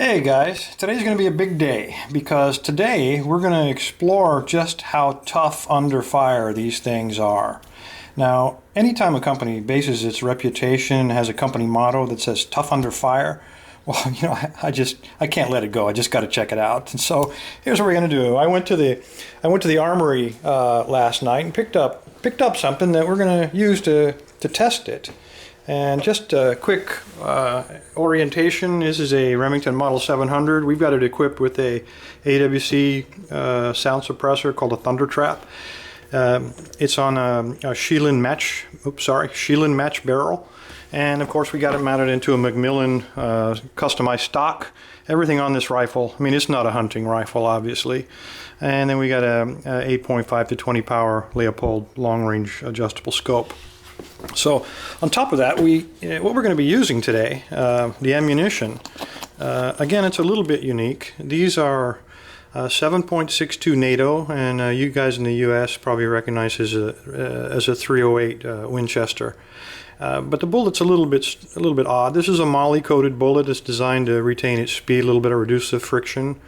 Hey guys, today's going to be a big day because today we're going to explore just how tough under fire these things are. Now, anytime a company bases its reputation, has a company motto that says tough under fire, well, I can't let it go. I just got to check it out. And so here's what we're going to do. I went to the armory last night and picked up something that we're going to use to test it. And just a quick orientation, this is a Remington Model 700. We've got it equipped with a AWC sound suppressor called a Thunder Trap. It's on a Sheelan match barrel. And of course we got it mounted into a Macmillan customized stock. Everything on this rifle, I mean it's not a hunting rifle obviously. And then we got a 8.5 to 20 power Leopold long range adjustable scope. So on top of that, what we're going to be using today, the ammunition, again, it's a little bit unique. These are 7.62 NATO, and you guys in the US probably recognize as a 308 Winchester. But the bullet's a little bit odd. This is a moly-coated bullet. It's designed to retain its speed a little bit, or reduce the friction.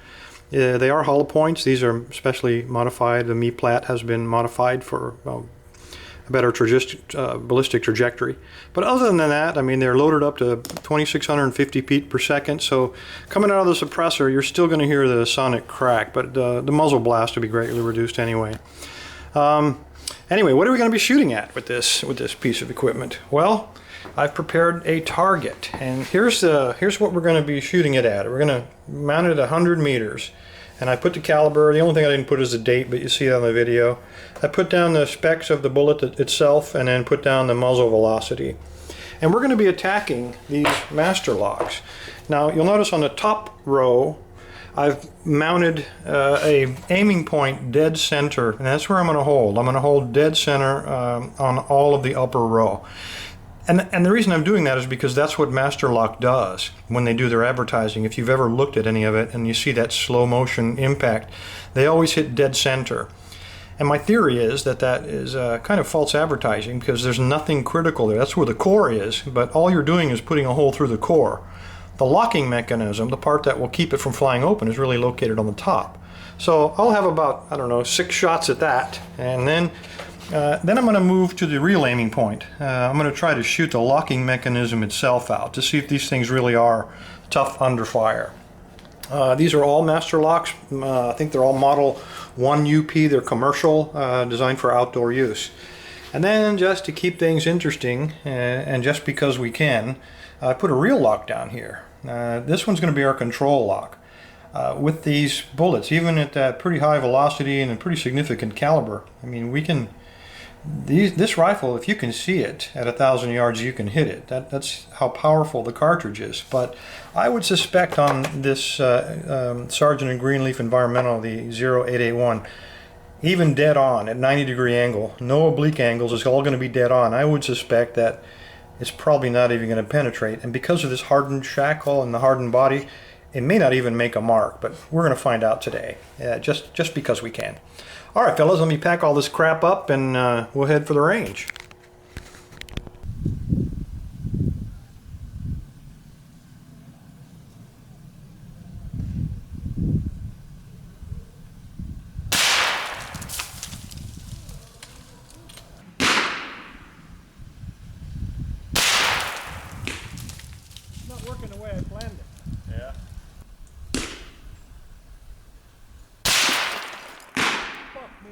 They are hollow points. These are specially modified. The Me-Plat has been modified for a better ballistic trajectory. But other than that, I mean, they're loaded up to 2,650 feet per second, so coming out of the suppressor, you're still going to hear the sonic crack, but the muzzle blast will be greatly reduced anyway. Anyway, what are we going to be shooting at with this piece of equipment? Well, I've prepared a target, and here's what we're going to be shooting it at. We're going to mount it at 100 meters. And I put the caliber. The only thing I didn't put is the date, but you see it on the video. I put down the specs of the bullet itself and then put down the muzzle velocity. And we're going to be attacking these master locks. Now you'll notice on the top row I've mounted a aiming point dead center, and that's where I'm going to hold. I'm going to hold dead center on all of the upper row. And the reason I'm doing that is because that's what Master Lock does when they do their advertising. If you've ever looked at any of it and you see that slow motion impact, they always hit dead center. And my theory is that is kind of false advertising because there's nothing critical there. That's where the core is, but all you're doing is putting a hole through the core. The locking mechanism, the part that will keep it from flying open, is really located on the top. So I'll have about, 6 shots at that, and then I'm going to move to the real aiming point. I'm going to try to shoot the locking mechanism itself out to see if these things really are tough under fire. These are all master locks. I think they're all Model 1 UP. They're commercial, designed for outdoor use. And then just to keep things interesting, and just because we can, I put a real lock down here. This one's going to be our control lock. With these bullets, even at that pretty high velocity and a pretty significant caliber, I mean, we can... This rifle, if you can see it at 1,000 yards, you can hit it. That's how powerful the cartridge is. But I would suspect on this Sergeant & Greenleaf Environmental, the 0881, even dead on at 90-degree angle, no oblique angles, it's all going to be dead on. I would suspect that it's probably not even going to penetrate. And because of this hardened shackle and the hardened body, it may not even make a mark. But we're going to find out today, just because we can. All right, fellas, let me pack all this crap up and we'll head for the range. Not working the way I planned it. Yeah. Me.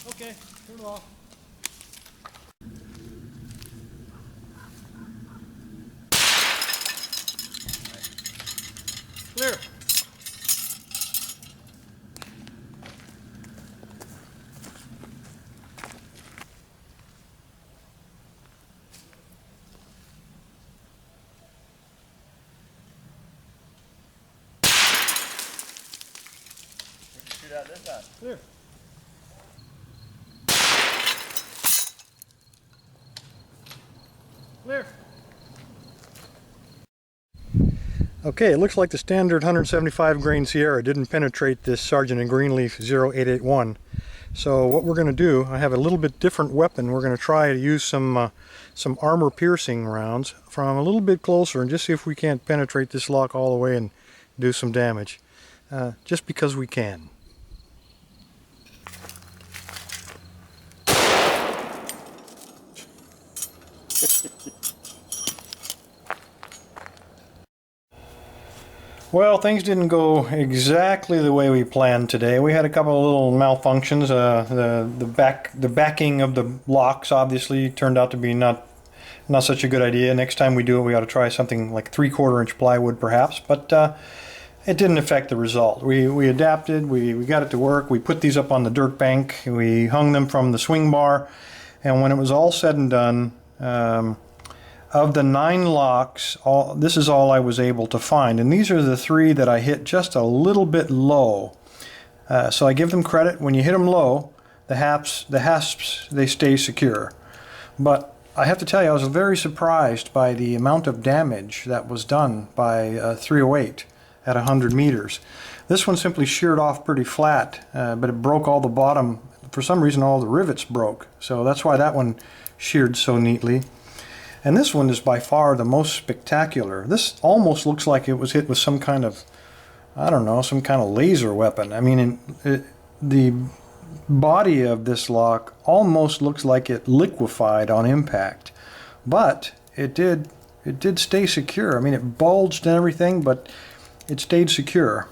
Okay, turn it off. Clear. Shoot out this side. Clear. Clear. Okay, it looks like the standard 175 grain Sierra didn't penetrate this Sergeant & Greenleaf 0881. So what we're going to do, I have a little bit different weapon. We're going to try to use some armor piercing rounds from a little bit closer and just see if we can't penetrate this lock all the way and do some damage. Just because we can. Well, things didn't go exactly the way we planned today. We had a couple of little malfunctions. The backing of the locks obviously turned out to be not such a good idea. Next time we do it, we ought to try something like 3/4 inch plywood perhaps, but it didn't affect the result. We adapted, we got it to work, we put these up on the dirt bank, we hung them from the swing bar, and when it was all said and done, of the 9 locks, this is all I was able to find. And these are the 3 that I hit just a little bit low. So I give them credit. When you hit them low, the hasps, they stay secure. But I have to tell you, I was very surprised by the amount of damage that was done by 308 at 100 meters. This one simply sheared off pretty flat, but it broke all the bottom. For some reason, all the rivets broke. So that's why that one sheared so neatly. And this one is by far the most spectacular. This almost looks like it was hit with some kind of, I don't know, some kind of laser weapon. I mean, the body of this lock almost looks like it liquefied on impact. But it did stay secure. I mean, it bulged and everything, but it stayed secure.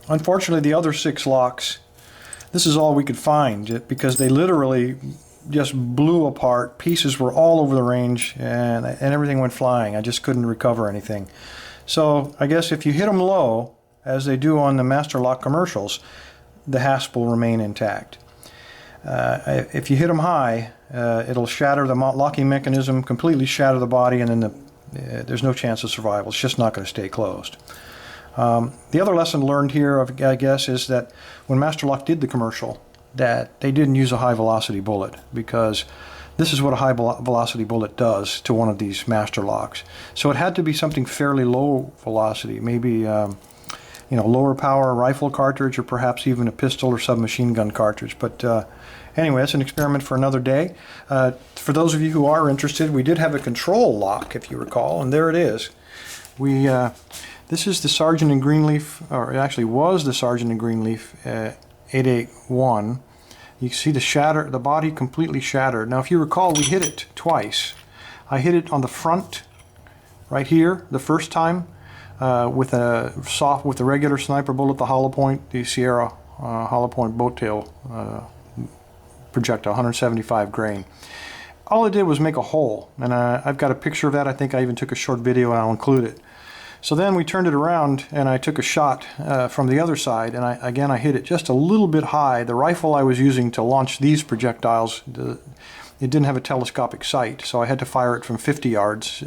Unfortunately, the other 6 locks, this is all we could find because they literally just blew apart. Pieces were all over the range and everything went flying. I just couldn't recover anything. So I guess if you hit them low, as they do on the Master Lock commercials, the hasp will remain intact. If you hit them high, it'll shatter the locking mechanism, completely shatter the body, and then there's no chance of survival. It's just not going to stay closed. The other lesson learned here, I guess, is that when Master Lock did the commercial, that they didn't use a high velocity bullet, because this is what a high velocity bullet does to one of these Master Locks. So it had to be something fairly low velocity, maybe lower power rifle cartridge, or perhaps even a pistol or submachine gun cartridge. But anyway, that's an experiment for another day. For those of you who are interested, we did have a control lock, if you recall, and there it is. This is the Sergeant & Greenleaf, or it actually was the Sergeant & Greenleaf 881. You can see the body completely shattered. Now if you recall, we hit it twice. I hit it on the front right here the first time with the regular sniper bullet, the hollow point, the Sierra hollow point boat tail projectile, 175 grain. All it did was make a hole, and I've got a picture of that. I think I even took a short video, and I'll include it. So then we turned it around and I took a shot from the other side, and I hit it just a little bit high. The rifle I was using to launch these projectiles, it didn't have a telescopic sight, so I had to fire it from 50 yards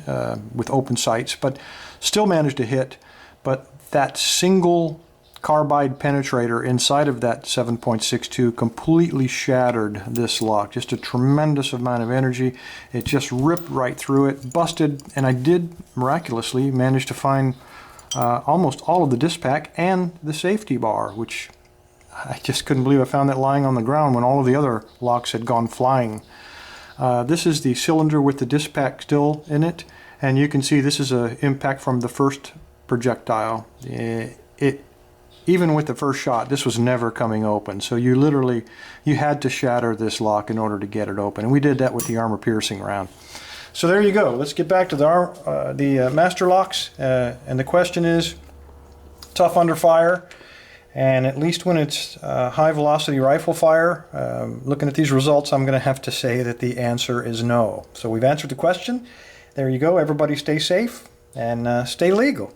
with open sights, but still managed to hit. But that single carbide penetrator inside of that 7.62 completely shattered this lock. Just a tremendous amount of energy. It just ripped right through it, busted, and I did miraculously manage to find almost all of the disc pack and the safety bar, which I just couldn't believe I found that lying on the ground when all of the other locks had gone flying. This is the cylinder with the disc pack still in it, and you can see this is an impact from the first projectile. Even with the first shot, this was never coming open. So you had to shatter this lock in order to get it open. And we did that with the armor piercing round. So there you go. Let's get back to the Master Locks. And the question is, tough under fire. And at least when it's high velocity rifle fire, looking at these results, I'm going to have to say that the answer is no. So we've answered the question. There you go. Everybody stay safe and stay legal.